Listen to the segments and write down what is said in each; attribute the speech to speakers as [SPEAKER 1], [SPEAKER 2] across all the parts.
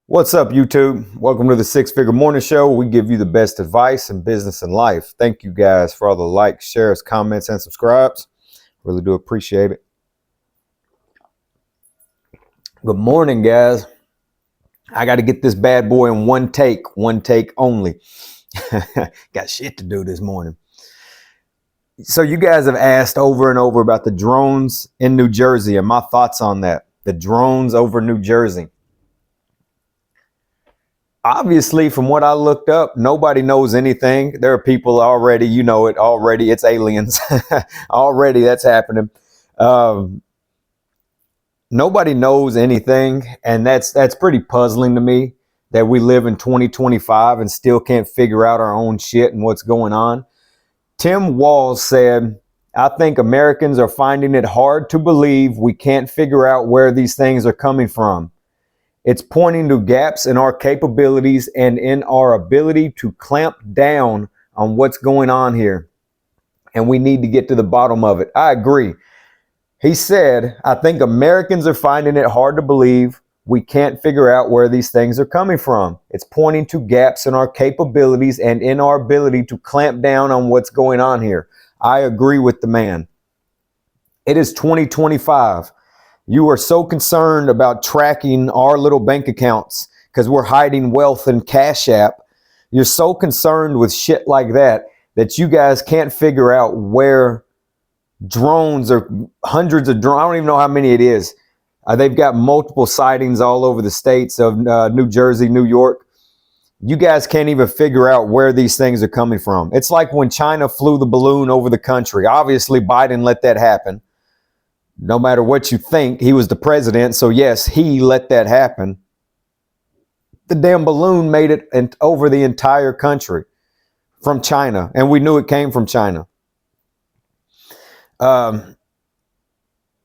[SPEAKER 1] What's up, YouTube? Welcome to the Six Figure Morning Show. We give you the best advice in business and life. Thank you guys for all the likes, shares, comments, and subscribes. Really do appreciate it. Good morning, guys. I got to get this bad boy in one take only. Got shit to do this morning. So you guys have asked over and over about the drones in New Jersey and my thoughts on that. The drones over New Jersey. Obviously, from what I looked up, nobody knows anything. There are people already, you know it already. It's aliens. Already that's happening. Nobody knows anything. And that's pretty puzzling to me that we live in 2025 and still can't figure out our own shit and what's going on. Tim Walz said, I think Americans are finding it hard to believe we can't figure out where these things are coming from. It's pointing to gaps in our capabilities and in our ability to clamp down on what's going on here. And we need to get to the bottom of it. I agree. He said, I think Americans are finding it hard to believe we can't figure out where these things are coming from. It's pointing to gaps in our capabilities and in our ability to clamp down on what's going on here. I agree with the man. It is 2025. You are so concerned about tracking our little bank accounts because we're hiding wealth in Cash App. You're so concerned with shit like that you guys can't figure out where drones or hundreds of drones. I don't even know how many it is. They've got multiple sightings all over the states of New Jersey, New York. You guys can't even figure out where these things are coming from. It's like when China flew the balloon over the country. Obviously, Biden let that happen. No matter what you think, he was the president. So yes, he let that happen. The damn balloon made it over the entire country from China. And we knew it came from China.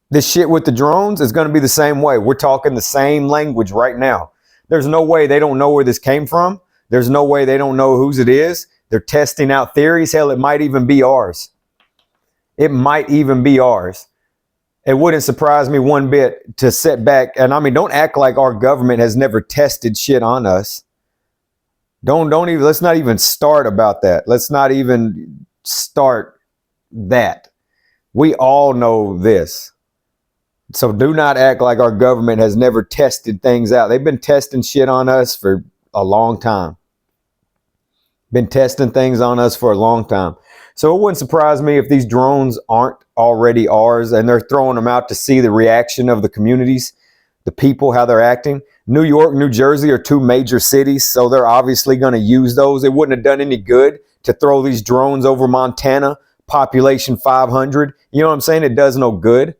[SPEAKER 1] This shit with the drones is going to be the same way. We're talking the same language right now. There's no way they don't know where this came from. There's no way they don't know whose it is. They're testing out theories. Hell, it might even be ours. It might even be ours. It wouldn't surprise me one bit to sit back. And I mean, don't act like our government has never tested shit on us. Let's not even start about that. Let's not even start that. We all know this. So do not act like our government has never tested things out. They've been testing shit on us for a long time. Been testing things on us for a long time. So it wouldn't surprise me if these drones aren't already ours and they're throwing them out to see the reaction of the communities, the people, how they're acting. New York, New Jersey are two major cities, so they're obviously going to use those. It wouldn't have done any good to throw these drones over Montana, population 500. You know what I'm saying? It does no good.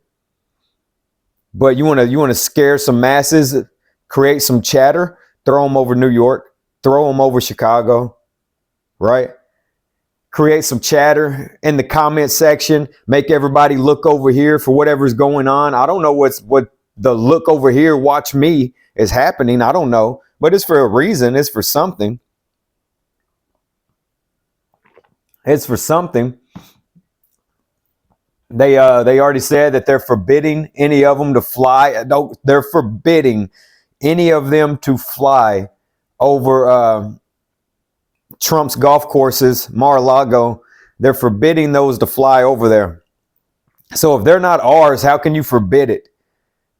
[SPEAKER 1] But you want to scare some masses, create some chatter, throw them over New York, throw them over Chicago, right? Create some chatter in the comment section, make everybody look over here for whatever's going on. I don't know what the look over here, watch me is happening. I don't know, but it's for a reason. It's for something. It's for something. They already said that they're forbidding any of them to fly. No, they're forbidding any of them to fly over Trump's golf courses, Mar-a-Lago. They're forbidding those to fly over there. So if they're not ours, how can you forbid it?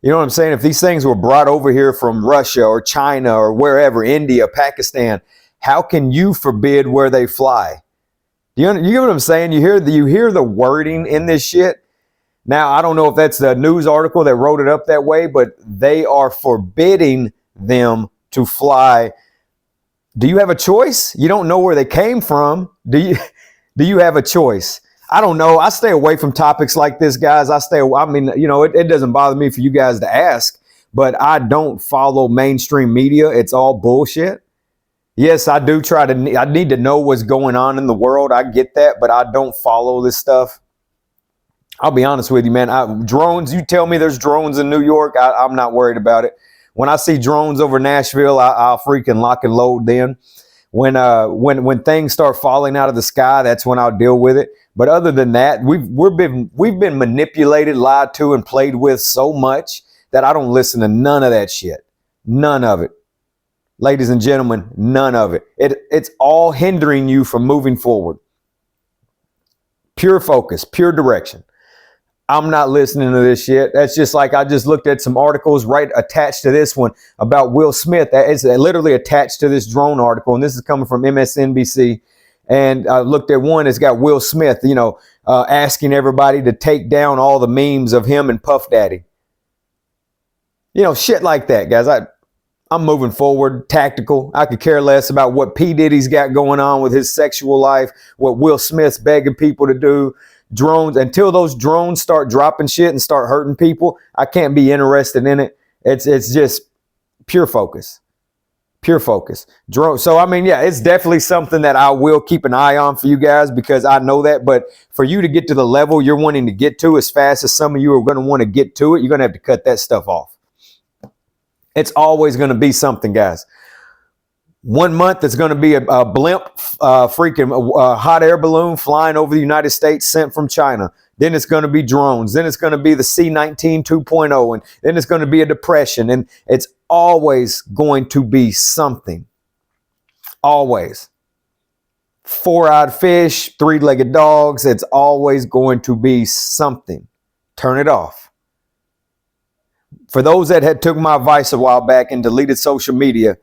[SPEAKER 1] You know what I'm saying? If these things were brought over here from Russia or China or wherever, India, Pakistan, how can you forbid where they fly? You get what I'm saying? You hear the wording in this shit? Now, I don't know if that's the news article that wrote it up that way, but they are forbidding them to fly. Do you have a choice? You don't know where they came from. Do you have a choice? I don't know. I stay away from topics like this, guys. It doesn't bother me for you guys to ask, but I don't follow mainstream media. It's all bullshit. Yes, I need to know what's going on in the world. I get that, but I don't follow this stuff. I'll be honest with you, man. Drones, you tell me there's drones in New York, I'm not worried about it. When I see drones over Nashville, I'll freaking lock and load then. When things start falling out of the sky, that's when I'll deal with it. But other than that, we've been manipulated, lied to, and played with so much that I don't listen to none of that shit. None of it. Ladies and gentlemen, none of it. It's all hindering you from moving forward. Pure focus, pure direction. I'm not listening to this shit. That's just like I just looked at some articles right attached to this one about Will Smith. It's literally attached to this drone article, and this is coming from MSNBC. And I looked at one. It's got Will Smith, asking everybody to take down all the memes of him and Puff Daddy. Shit like that, guys. I'm moving forward, tactical. I could care less about what P. Diddy's got going on with his sexual life, what Will Smith's begging people to do. Drones, until those drones start dropping shit and start hurting people, I can't be interested in it. It's just pure focus. Pure focus. Drone. So, it's definitely something that I will keep an eye on for you guys, because I know that. But for you to get to the level you're wanting to get to as fast as some of you are going to want to get to it, you're going to have to cut that stuff off. It's always going to be something, guys. 1 month it's going to be a blimp, freaking hot air balloon flying over the United States sent from China. Then it's going to be drones. Then it's going to be the C-19 2.0. And then it's going to be a depression. And it's always going to be something. Always. Four-eyed fish, three-legged dogs. It's always going to be something. Turn it off. For those that had took my advice a while back and deleted social media,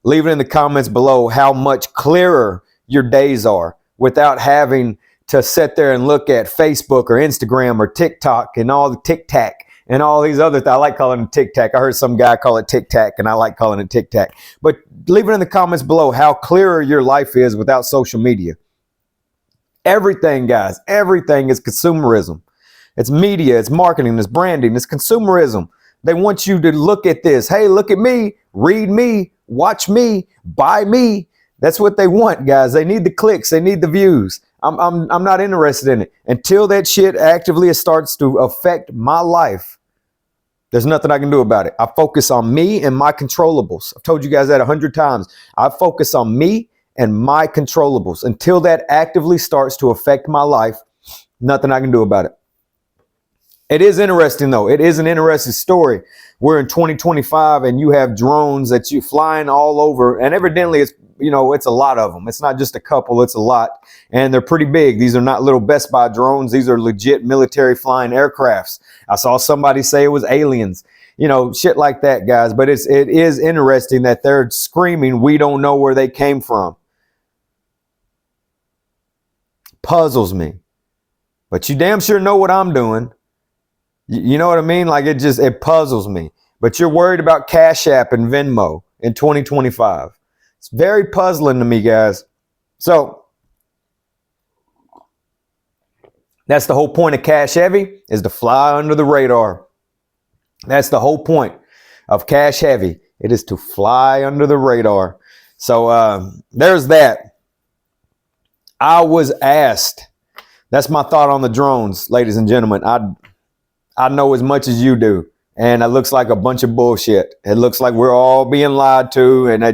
[SPEAKER 1] leave it in the comments below how much clearer your days are without having to sit there and look at Facebook or Instagram or TikTok and all the tic-tac and all these other things. I like calling it tic-tac. I heard some guy call it tic-tac, and I like calling it tic-tac. But leave it in the comments below how clearer your life is without social media. Everything, guys, everything is consumerism. It's media, it's marketing, it's branding, it's consumerism. They want you to look at this. Hey, look at me, read me, watch me, buy me. That's what they want, guys. They need the clicks. They need the views. I'm not interested in it. Until that shit actively starts to affect my life, there's nothing I can do about it. I focus on me and my controllables. I've told you guys that 100 times. I focus on me and my controllables. Until that actively starts to affect my life, nothing I can do about it. It is interesting, though. It is an interesting story. We're in 2025 and you have drones that you flying all over, and evidently it's a lot of them. It's not just a couple, it's a lot, and they're pretty big. These are not little Best Buy drones. These are legit military flying aircrafts. I saw somebody say it was aliens, shit like that, guys. But it is interesting that they're screaming, we don't know where they came from. Puzzles me. But you damn sure know what I'm doing. You know what I mean? Like it puzzles me. But you're worried about Cash App and Venmo in 2025. It's very puzzling to me, guys. So that's the whole point of Cash Heavy, is to fly under the radar. That's the whole point of Cash Heavy. It is to fly under the radar. So there's that. I was asked. That's my thought on the drones, ladies and gentlemen. I know as much as you do, and it looks like a bunch of bullshit. It looks like we're all being lied to, and I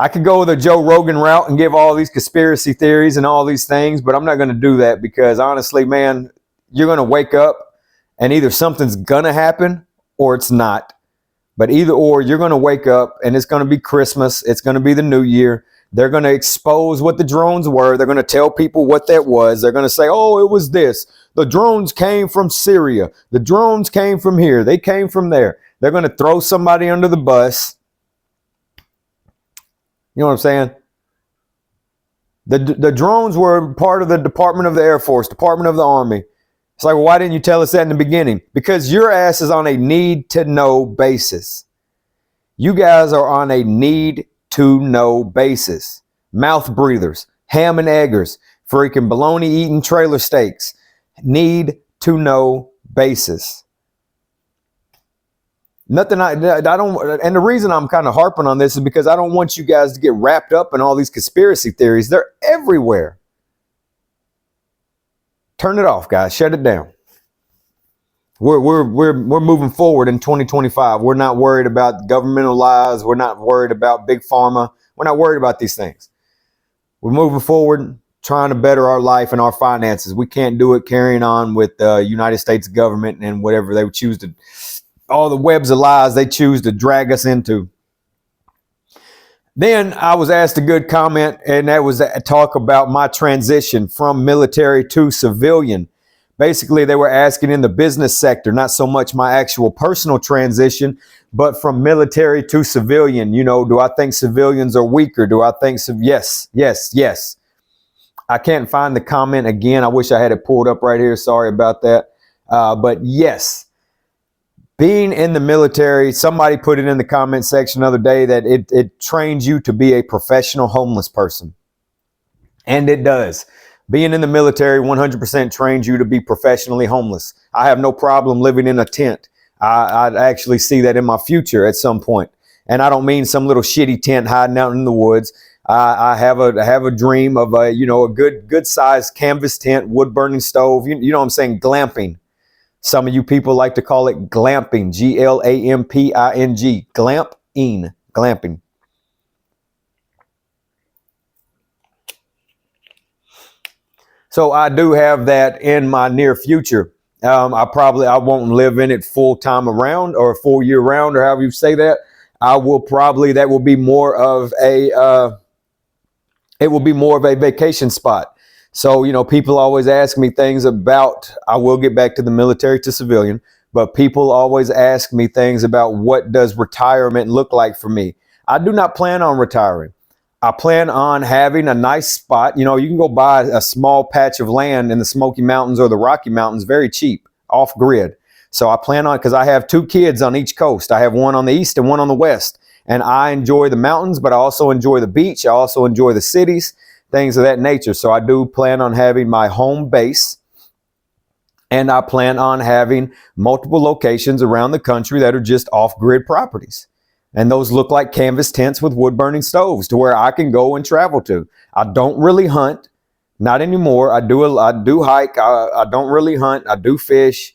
[SPEAKER 1] could go the Joe Rogan route and give all these conspiracy theories and all these things, but I'm not going to do that, because honestly, man, you're going to wake up and either something's going to happen or it's not. But either or, you're going to wake up and it's going to be Christmas. It's going to be the New Year. They're going to expose what the drones were. They're going to tell people what that was. They're going to say, oh, it was this. The drones came from Syria. The drones came from here. They came from there. They're going to throw somebody under the bus. You know what I'm saying? The drones were part of the Department of the Air Force, Department of the Army. It's like, well, why didn't you tell us that in the beginning? Because your ass is on a need-to-know basis. You guys are on a need-to-know basis. Mouth breathers, ham and eggers, freaking bologna eating trailer steaks. Need-to-know basis. Nothing I don't, and the reason I'm kind of harping on this is because I don't want you guys to get wrapped up in all these conspiracy theories. They're everywhere. Turn it off, guys. Shut it down. We're moving forward in 2025. We're not worried about governmental lies. We're not worried about big pharma. We're not worried about these things. We're moving forward, trying to better our life and our finances. We can't do it carrying on with the United States government and whatever they choose to, all the webs of lies they choose to drag us into. Then I was asked a good comment, and that was a talk about my transition from military to civilian. Basically, they were asking in the business sector, not so much my actual personal transition, but from military to civilian. You know, do I think civilians are weaker? Do I think yes, yes, yes. I can't find the comment again. I wish I had it pulled up right here. Sorry about that. But yes, being in the military, somebody put it in the comment section the other day that it trains you to be a professional homeless person. And it does. Being in the military 100% trains you to be professionally homeless. I have no problem living in a tent. I actually see that in my future at some point. And I don't mean some little shitty tent hiding out in the woods. I have a dream of a good sized canvas tent, wood burning stove. You know what I'm saying? Glamping. Some of you people like to call it glamping, Glamping, glamping. So I do have that in my near future. I won't live in it full time around or full year round or however you say that. That will be more of a vacation spot. So, you know, people always ask me things about, I will get back to the military to civilian, but people always ask me things about what does retirement look like for me. I do not plan on retiring. I plan on having a nice spot. You know, you can go buy a small patch of land in the Smoky Mountains or the Rocky Mountains very cheap, off grid. So I plan on, because I have 2 kids on each coast. I have one on the east and one on the west. And I enjoy the mountains, but I also enjoy the beach. I also enjoy the cities, things of that nature. So I do plan on having my home base, and I plan on having multiple locations around the country that are just off-grid properties. And those look like canvas tents with wood-burning stoves to where I can go and travel to. I don't really hunt, not anymore. I do hike. I don't really hunt. I do fish.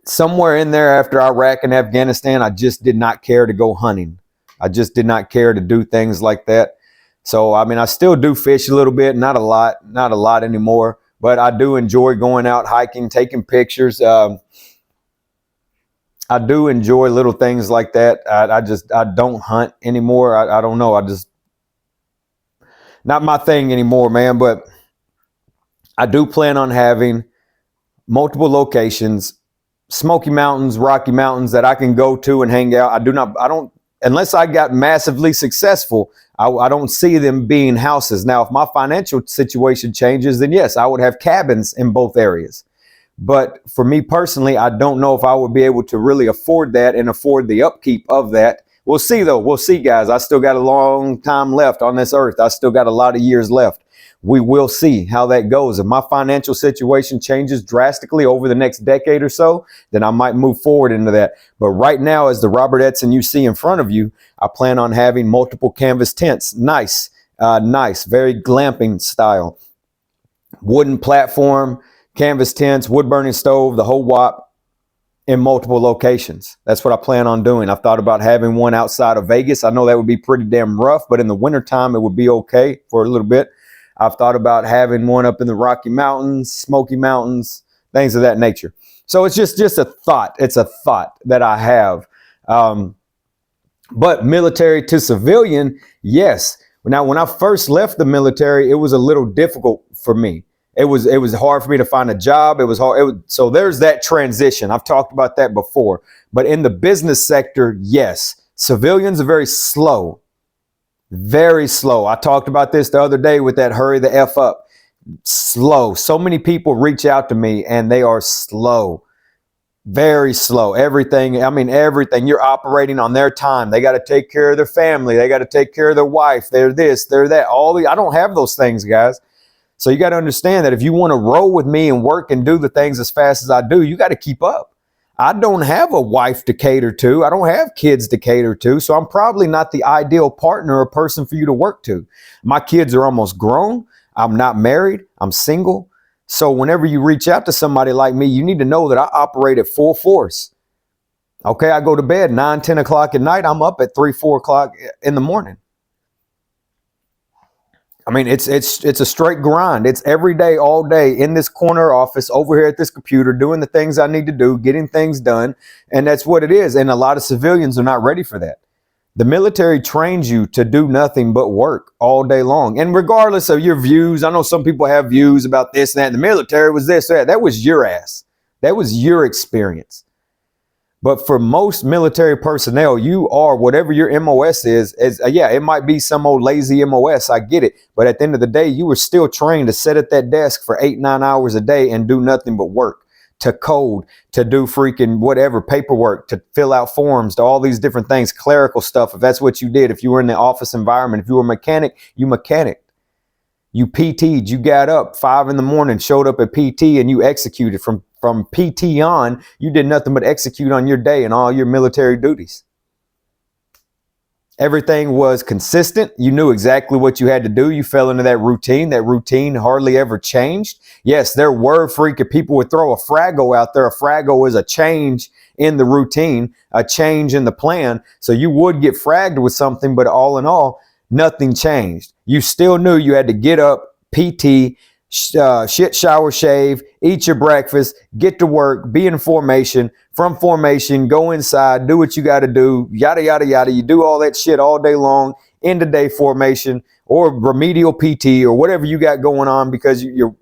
[SPEAKER 1] Somewhere in there after Iraq and Afghanistan, I just did not care to go hunting. I just did not care to do things like that. So, I mean, I still do fish a little bit, not a lot anymore, but I do enjoy going out hiking, taking pictures. I do enjoy little things like that. I don't hunt anymore. I don't know. Not my thing anymore, man, but I do plan on having multiple locations, Smoky Mountains, Rocky Mountains that I can go to and hang out. Unless I got massively successful, I don't see them being houses. Now, if my financial situation changes, then yes, I would have cabins in both areas. But for me personally, I don't know if I would be able to really afford that and afford the upkeep of that. We'll see, though. We'll see, guys. I still got a long time left on this earth. I still got a lot of years left. We will see how that goes. If my financial situation changes drastically over the next decade or so, then I might move forward into that. But right now, as the Robert Edson you see in front of you, I plan on having multiple canvas tents. Nice, very glamping style. Wooden platform, canvas tents, wood burning stove, the whole wop, in multiple locations. That's what I plan on doing. I've thought about having one outside of Vegas. I know that would be pretty damn rough, but in the wintertime, it would be okay for a little bit. I've thought about having one up in the Rocky Mountains, Smoky Mountains, things of that nature. So it's just a thought. It's a thought that I have. But military to civilian, yes. Now, when I first left the military, it was a little difficult for me. It was hard for me to find a job. It was hard. So there's that transition. I've talked about that before. But in the business sector, yes, civilians are very slow. Very slow. I talked about this the other day with that hurry the F up. Slow. So many people reach out to me and they are slow. Very slow. Everything. You're operating on their time. They got to take care of their family. They got to take care of their wife. They're this, they're that. I don't have those things, guys. So you got to understand that if you want to roll with me and work and do the things as fast as I do, you got to keep up. I don't have a wife to cater to. I don't have kids to cater to. So I'm probably not the ideal partner or person for you to work to. My kids are almost grown. I'm not married. I'm single. So whenever you reach out to somebody like me, you need to know that I operate at full force. Okay, I go to bed 9, 10 o'clock at night. I'm up at 3, 4 o'clock in the morning. I mean, it's a straight grind. It's every day, all day in this corner office over here at this computer, doing the things I need to do, getting things done. And that's what it is. And a lot of civilians are not ready for that. The military trains you to do nothing but work all day long. And regardless of your views, I know some people have views about this and that. The military was this, that. That was your ass. That was your experience. But for most military personnel, you are whatever your MOS is yeah, it might be some old lazy MOS. I get it. But at the end of the day, you were still trained to sit at that desk for 8-9 hours a day and do nothing but work, to code, to do freaking whatever, paperwork, to fill out forms, to all these different things, clerical stuff. If that's what you did, if you were in the office environment, if you were a mechanic, you mechanic. You PT'd, you got up 5 a.m, showed up at PT, and you executed. From PT on, you did nothing but execute on your day and all your military duties. Everything was consistent. You knew exactly what you had to do. You fell into that routine. That routine hardly ever changed. Yes, there were freaking people would throw a Fraggle out there. A Fraggle is a change in the routine, a change in the plan. So you would get fragged with something, but all in all, nothing changed. You still knew you had to get up, PT, shit, shower, shave, eat your breakfast, get to work, be in formation. From formation, go inside, do what you got to do, yada, yada, yada. You do all that shit all day long, end of day formation or remedial PT or whatever you got going on because you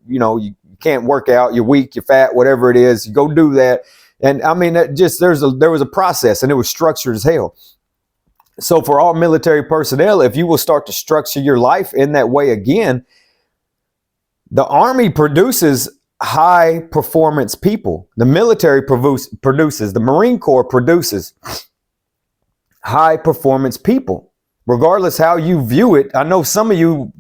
[SPEAKER 1] can't work out, you're weak, you're fat, whatever it is. You go do that. And I mean, there was a process and it was structured as hell. So for all military personnel, if you will start to structure your life in that way again, the Army produces high performance people. The military produces, the Marine Corps produces high performance people. Regardless how you view it, I know some of you,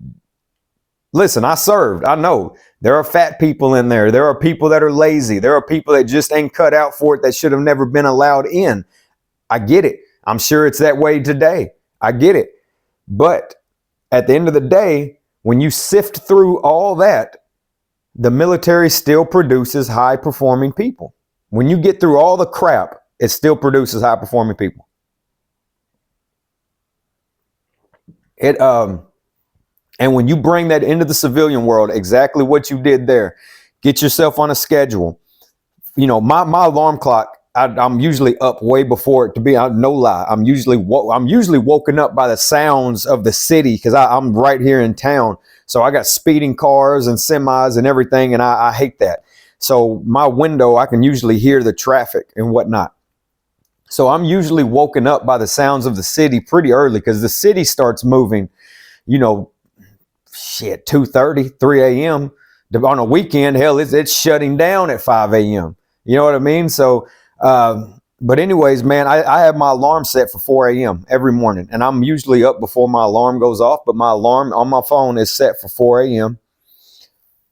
[SPEAKER 1] listen, I served. I know there are fat people in there. There are people that are lazy. There are people that just ain't cut out for it that should have never been allowed in. I get it. I'm sure it's that way today. I get it. But at the end of the day, when you sift through all that, the military still produces high performing people. When you get through all the crap, it still produces high performing people. And when you bring that into the civilian world, exactly what you did there, get yourself on a schedule. You know, my alarm clock, I'm usually up way before it to be, no lie. I'm usually woken up by the sounds of the city because I'm right here in town. So I got speeding cars and semis and everything, and I hate that. So my window, I can usually hear the traffic and whatnot. So I'm usually woken up by the sounds of the city pretty early because the city starts moving, 2:30, 3 a.m. On a weekend, hell, it's shutting down at 5 a.m. You know what I mean? So, but anyways, man, I have my alarm set for 4 a.m. every morning, and I'm usually up before my alarm goes off, but my alarm on my phone is set for 4 a.m.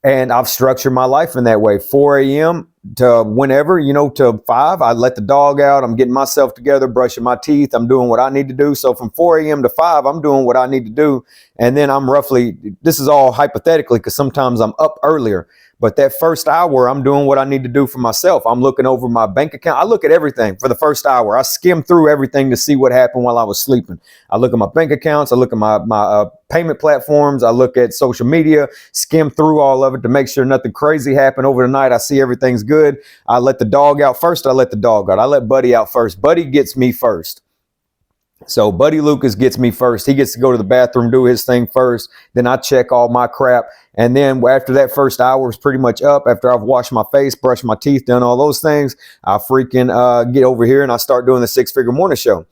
[SPEAKER 1] And I've structured my life in that way. 4 a.m. to whenever, to 5, I let the dog out. I'm getting myself together, brushing my teeth. I'm doing what I need to do. So from 4 a.m. to 5, I'm doing what I need to do. And then I'm this is all hypothetically because sometimes I'm up earlier. But that first hour, I'm doing what I need to do for myself. I'm looking over my bank account. I look at everything for the first hour. I skim through everything to see what happened while I was sleeping. I look at my bank accounts. I look at my payment platforms. I look at social media, skim through all of it to make sure nothing crazy happened over the night. I see everything's good. I let the dog out first. I let the dog out. I let Buddy out first. Buddy gets me first. So Buddy Lucas gets me first. He gets to go to the bathroom, do his thing first. Then I check all my crap. And then after that first hour is pretty much up, after I've washed my face, brushed my teeth, done all those things, I freaking get over here and I start doing the Six Figure Morning Show.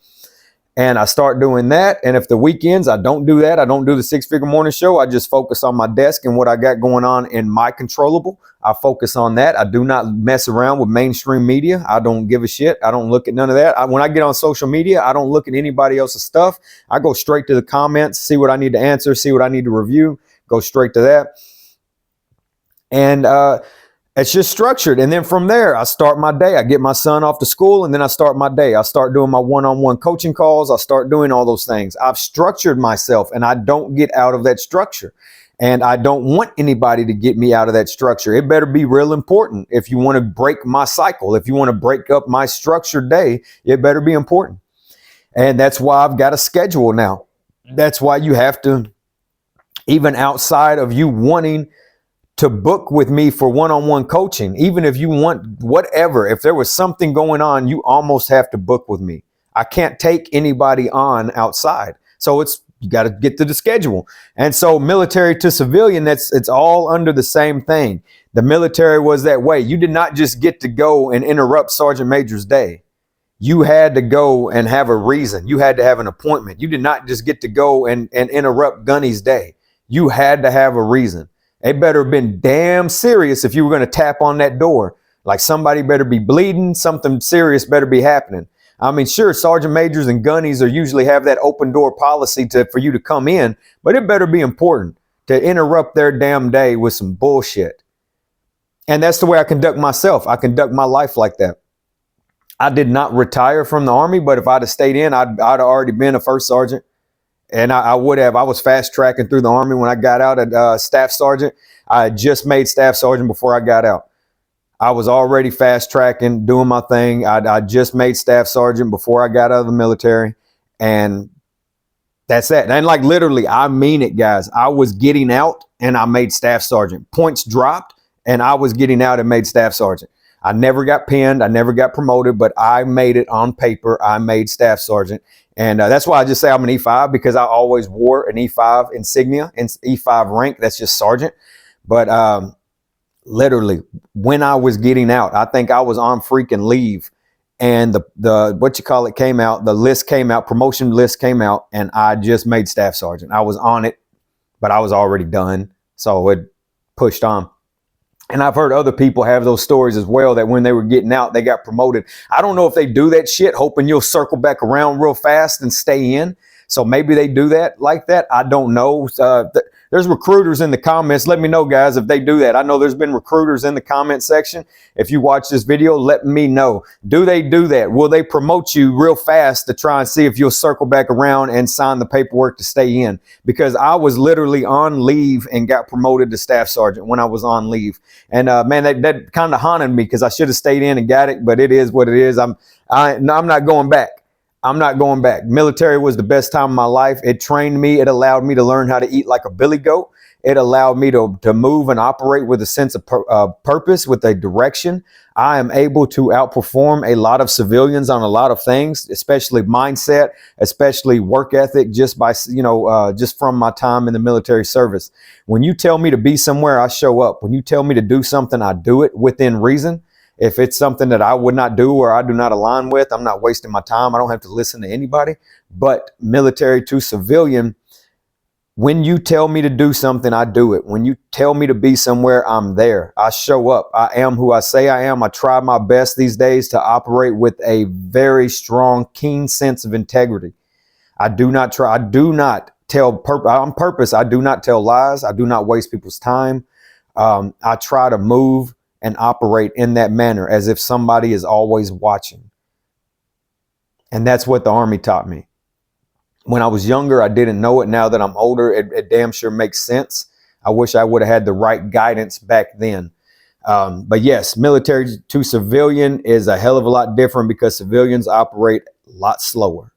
[SPEAKER 1] And I start doing that. And if the weekends I don't do that, I don't do the Six Figure Morning Show. I just focus on my desk and what I got going on in my controllable. I focus on that. I do not mess around with mainstream media. I don't give a shit. I don't look at none of that. When I get on social media, I don't look at anybody else's stuff. I go straight to the comments, see what I need to answer, see what I need to review, go straight to that. And it's just structured. And then from there, I start my day. I get my son off to school and then I start my day. I start doing my one-on-one coaching calls. I start doing all those things. I've structured myself and I don't get out of that structure. And I don't want anybody to get me out of that structure. It better be real important. If you want to break my cycle, if you want to break up my structured day, it better be important. And that's why I've got a schedule now. That's why you have to, even outside of you wanting to book with me for one-on-one coaching, even if you want whatever, if there was something going on, you almost have to book with me. I can't take anybody on outside. So you got to get to the schedule. And so military to civilian, it's all under the same thing. The military was that way. You did not just get to go and interrupt Sergeant Major's day. You had to go and have a reason. You had to have an appointment. You did not just get to go and interrupt Gunny's day. You had to have a reason. It better have been damn serious if you were going to tap on that door. Like somebody better be bleeding. Something serious better be happening. I mean, sure, Sergeant Majors and Gunnies are usually have that open door policy for you to come in, but it better be important to interrupt their damn day with some bullshit. And that's the way I conduct myself. I conduct my life like that. I did not retire from the Army, but if I'd have stayed in, I'd already been a first sergeant. And I would have. I was fast tracking through the Army when I got out at staff sergeant. I had just made staff sergeant before I got out. I was already fast tracking, doing my thing. I just made staff sergeant before I got out of the military. And that's that. And like literally, I mean it, guys. I was getting out and I made staff sergeant. Points dropped and I was getting out and made staff sergeant. I never got pinned. I never got promoted, but I made it on paper. I made staff sergeant. And that's why I just say I'm an E5, because I always wore an E5 insignia and E5 rank. That's just sergeant. But literally, when I was getting out, I think I was on freaking leave. And the what you call it came out. The list came out. Promotion list came out. And I just made staff sergeant. I was on it, but I was already done. So it pushed on. And I've heard other people have those stories as well, that when they were getting out, they got promoted. I don't know if they do that shit, hoping you'll circle back around real fast and stay in. So maybe they do that like that. I don't know. There's recruiters in the comments. Let me know, guys, if they do that. I know there's been recruiters in the comment section. If you watch this video, let me know. Do they do that? Will they promote you real fast to try and see if you'll circle back around and sign the paperwork to stay in? Because I was literally on leave and got promoted to staff sergeant when I was on leave. And man, that kind of haunted me, because I should have stayed in and got it, but it is what it is. I'm not going back. I'm not going back. Military was the best time of my life. It trained me. It allowed me to learn how to eat like a billy goat. It allowed me to move and operate with a sense of purpose, with a direction. I am able to outperform a lot of civilians on a lot of things, especially mindset, especially work ethic, just by, just from my time in the military service. When you tell me to be somewhere, I show up. When you tell me to do something, I do it within reason. If it's something that I would not do or I do not align with, I'm not wasting my time. I don't have to listen to anybody. But military to civilian, when you tell me to do something, I do it. When you tell me to be somewhere, I'm there. I show up. I am who I say I am. I try my best these days to operate with a very strong, keen sense of integrity. I do not tell on purpose. I do not tell lies. I do not waste people's time. I try to move and operate in that manner as if somebody is always watching. And that's what the Army taught me. When I was younger, I didn't know it. Now that I'm older, it damn sure makes sense. I wish I would have had the right guidance back then. But yes, military to civilian is a hell of a lot different, because civilians operate a lot slower.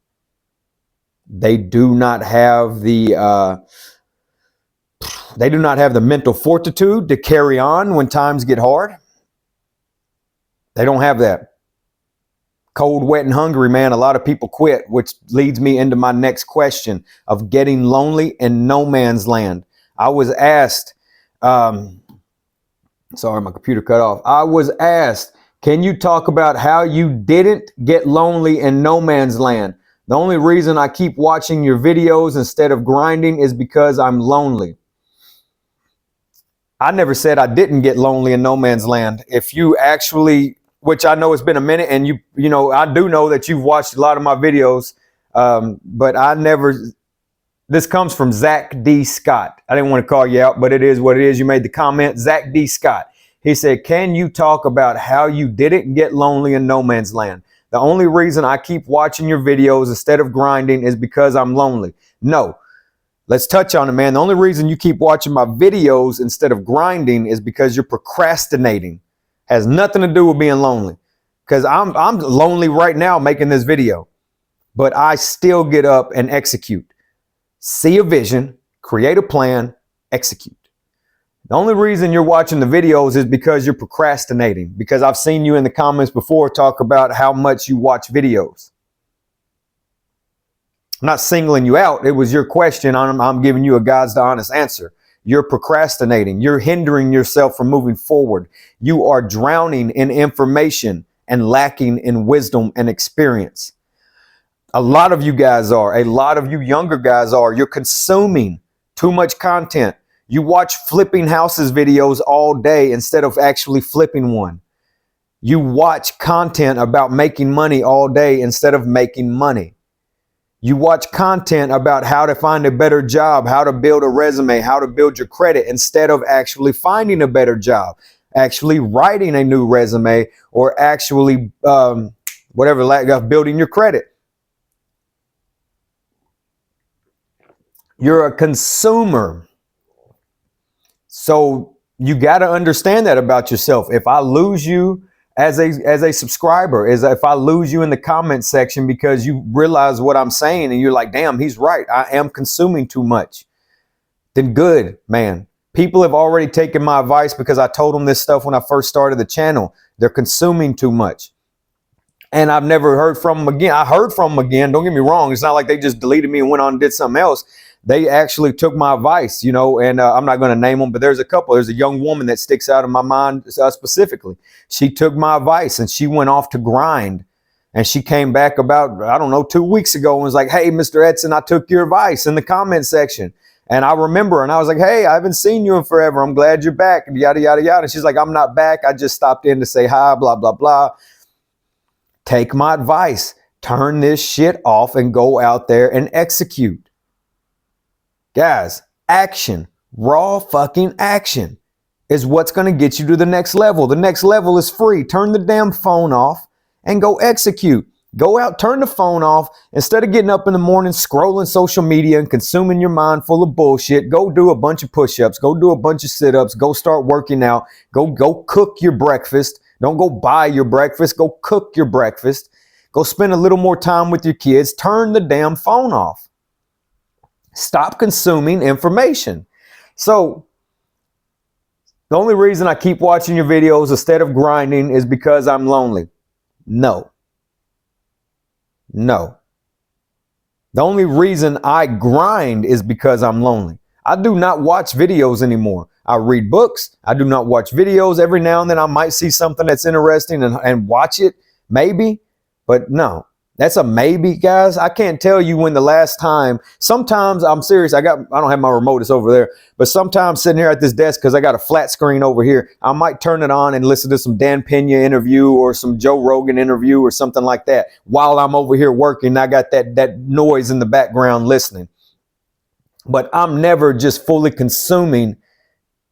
[SPEAKER 1] They do not have the mental fortitude to carry on when times get hard. They don't have that. Cold, wet, and hungry, man. A lot of people quit, which leads me into my next question of getting lonely in no man's land. I was asked, sorry, my computer cut off. I was asked, can you talk about how you didn't get lonely in no man's land? The only reason I keep watching your videos instead of grinding is because I'm lonely. I never said I didn't get lonely in no man's land. If you actually, which I know it's been a minute, and I do know that you've watched a lot of my videos, but I never, this comes from Zach D. Scott. I didn't want to call you out, but it is what it is. You made the comment, Zach D. Scott. He said, can you talk about how you didn't get lonely in no man's land? The only reason I keep watching your videos instead of grinding is because I'm lonely. No. Let's touch on it, man. The only reason you keep watching my videos instead of grinding is because you're procrastinating. Has nothing to do with being lonely. Because I'm lonely right now making this video. But I still get up and execute. See a vision, create a plan, execute. The only reason you're watching the videos is because you're procrastinating. Because I've seen you in the comments before talk about how much you watch videos. I'm not singling you out. It was your question. I'm giving you a God's honest answer. You're procrastinating. You're hindering yourself from moving forward. You are drowning in information and lacking in wisdom and experience. A lot of you guys are. A lot of you younger guys are. You're consuming too much content. You watch flipping houses videos all day instead of actually flipping one. You watch content about making money all day instead of making money. You watch content about how to find a better job, how to build a resume, how to build your credit instead of actually finding a better job, actually writing a new resume, or actually building your credit. You're a consumer. So you got to understand that about yourself. If I lose you as a subscriber, if I lose you in the comment section because you realize what I'm saying and you're like, damn, he's right, I am consuming too much, then good, man. People have already taken my advice because I told them this stuff when I first started the channel. They're consuming too much. And I've never heard from them again. I heard from them again. Don't get me wrong. It's not like they just deleted me and went on and did something else. They actually took my advice, you know, and I'm not going to name them, but there's a couple. There's a young woman that sticks out in my mind specifically. She took my advice and she went off to grind. And she came back about, I don't know, 2 weeks ago and was like, hey, Mr. Edson, I took your advice in the comment section. And I remember, and I was like, hey, I haven't seen you in forever. I'm glad you're back, and yada, yada, yada. And she's like, I'm not back. I just stopped in to say hi, blah, blah, blah. Take my advice. Turn this shit off and go out there and execute. Guys, action, raw fucking action is what's going to get you to the next level. The next level is free. Turn the damn phone off and go execute. Go out, turn the phone off. Instead of getting up in the morning, scrolling social media and consuming your mind full of bullshit, go do a bunch of push-ups, go do a bunch of sit-ups, go start working out, go cook your breakfast. Don't go buy your breakfast, go cook your breakfast. Go spend a little more time with your kids. Turn the damn phone off. Stop consuming information. So the only reason I keep watching your videos instead of grinding is because I'm lonely. No. The only reason I grind is because I'm lonely. I do not watch videos anymore. I read books. I do not watch videos. Every now and then I might see something that's interesting and watch it, maybe. But no, that's a maybe, guys. I can't tell you when the last time. Sometimes, I'm serious, I don't have my remote, it's over there. But sometimes sitting here at this desk, because I got a flat screen over here, I might turn it on and listen to some Dan Pena interview or some Joe Rogan interview or something like that while I'm over here working. I got that noise in the background listening. But I'm never just fully consuming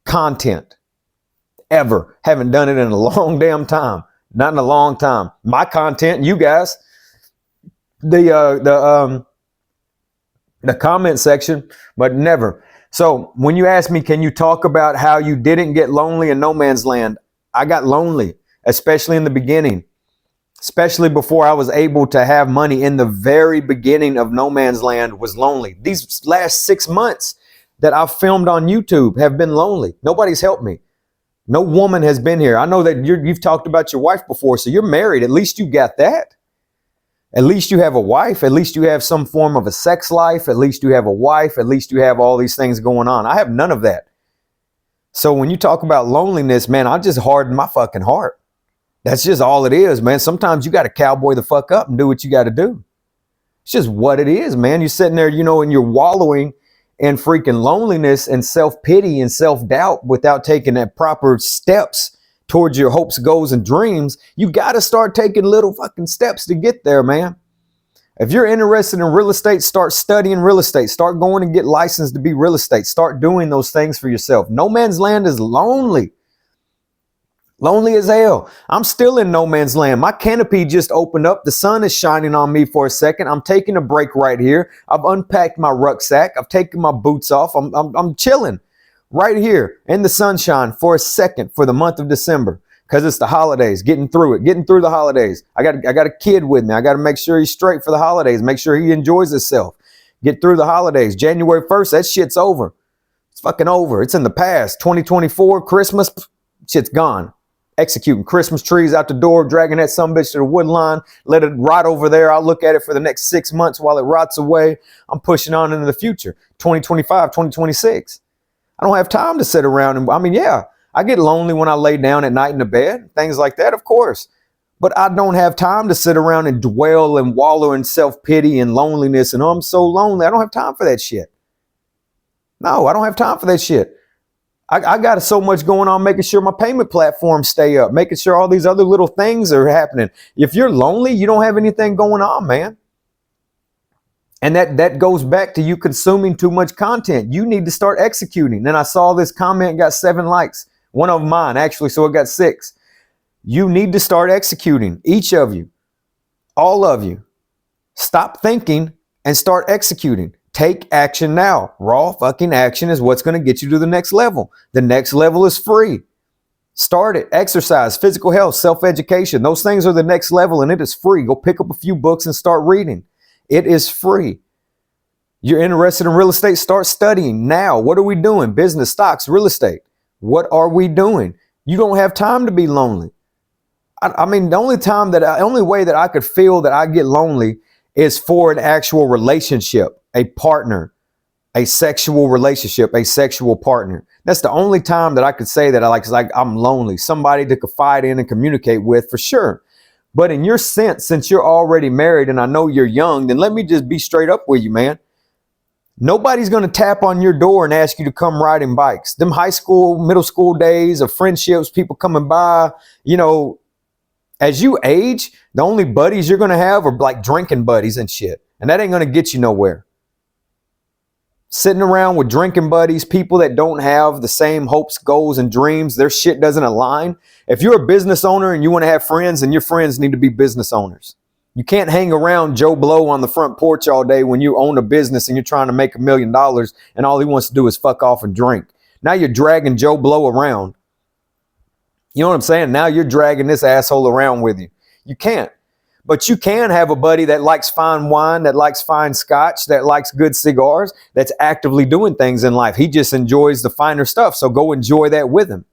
[SPEAKER 1] content, ever. Haven't done it in a long damn time. Not in a long time. My content, you guys, the comment section, but never. So when you ask me, can you talk about how you didn't get lonely in no man's land? I got lonely, especially in the beginning, especially before I was able to have money. In the very beginning of no man's land was lonely. These last 6 months that I've filmed on YouTube have been lonely. Nobody's helped me. No woman has been here. I know that you've talked about your wife before, so you're married. At least you got that. At least you have a wife. At least you have some form of a sex life. At least you have a wife. At least you have all these things going on. I have none of that. So when you talk about loneliness, man, I just hardened my fucking heart. That's just all it is, man. Sometimes you got to cowboy the fuck up and do what you got to do. It's just what it is, man. You're sitting there, you know, and you're wallowing in freaking loneliness and self-pity and self-doubt without taking that proper steps towards your hopes, goals, and dreams. You got to start taking little fucking steps to get there, man. If you're interested in real estate, start studying real estate. Start going and get licensed to be real estate. Start doing those things for yourself. No man's land is lonely. Lonely as hell. I'm still in no man's land. My canopy just opened up. The sun is shining on me for a second. I'm taking a break right here. I've unpacked my rucksack. I've taken my boots off. I'm chilling right here in the sunshine for a second for the month of December, because it's the holidays, getting through the holidays. I got a kid with me. I got to make sure he's straight for the holidays, make sure he enjoys himself. Get through the holidays. January 1st, that shit's over. It's fucking over. It's in the past. 2024, Christmas, shit's gone. Executing. Christmas trees out the door, dragging that sumbitch to the wood line, let it rot over there. I'll look at it for the next 6 months while it rots away. I'm pushing on into the future, 2025, 2026. I don't have time to sit around and, I mean, yeah, I get lonely when I lay down at night in the bed, things like that, of course. But I don't have time to sit around and dwell and wallow in self-pity and loneliness and, oh, I'm so lonely. I don't have time for that shit. No, I don't have time for that shit. I got so much going on making sure my payment platforms stay up, making sure all these other little things are happening. If you're lonely, you don't have anything going on, man. And that goes back to you consuming too much content. You need to start executing. And I saw this comment got 7 likes. One of mine, actually, so it got 6. You need to start executing, each of you, all of you. Stop thinking and start executing. Take action now. Raw fucking action is what's going to get you to the next level. The next level is free. Start it. Exercise, physical health, self-education. Those things are the next level and it is free. Go pick up a few books and start reading. It is free. You're interested in real estate? Start studying now. What are we doing? Business, stocks, real estate. What are we doing? You don't have time to be lonely. I mean, the only way that I could feel that I get lonely is for an actual relationship. A partner, a sexual relationship, a sexual partner. That's the only time that I could say that I'm lonely. Somebody to confide in and communicate with, for sure. But in your sense, since you're already married and I know you're young, then let me just be straight up with you, man. Nobody's going to tap on your door and ask you to come riding bikes. Them high school, middle school days of friendships, people coming by, you know, as you age, the only buddies you're going to have are like drinking buddies and shit. And that ain't going to get you nowhere. Sitting around with drinking buddies, people that don't have the same hopes, goals, and dreams, their shit doesn't align. If you're a business owner and you want to have friends, then your friends need to be business owners. You can't hang around Joe Blow on the front porch all day when you own a business and you're trying to make $1 million and all he wants to do is fuck off and drink. Now you're dragging Joe Blow around. You know what I'm saying? Now you're dragging this asshole around with you. You can't. But you can have a buddy that likes fine wine, that likes fine scotch, that likes good cigars, that's actively doing things in life. He just enjoys the finer stuff. So go enjoy that with him.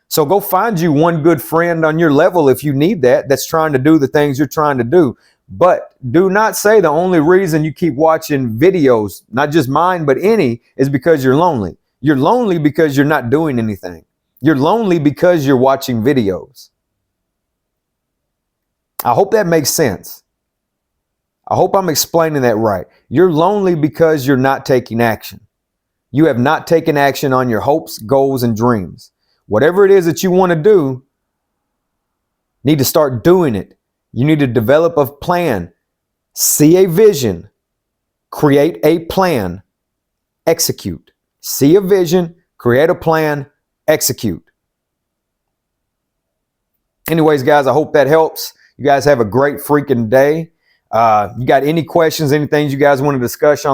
[SPEAKER 1] So go find you one good friend on your level if you need that, that's trying to do the things you're trying to do. But do not say the only reason you keep watching videos, not just mine, but any, is because you're lonely. You're lonely because you're not doing anything. You're lonely because you're watching videos. I hope that makes sense. I hope I'm explaining that right. You're lonely because you're not taking action. You have not taken action on your hopes, goals, and dreams. Whatever it is that you want to do, need to start doing it. You need to develop a plan, see a vision, create a plan, execute. See a vision, create a plan, execute. Anyways, guys, I hope that helps. You guys have a great freaking day. You got any questions, anything you guys want to discuss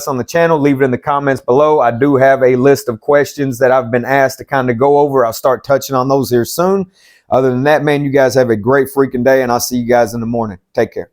[SPEAKER 1] on the channel, leave it in the comments below. I do have a list of questions that I've been asked to kind of go over. I'll start touching on those here soon. Other than that, man, you guys have a great freaking day, and I'll see you guys in the morning. Take care.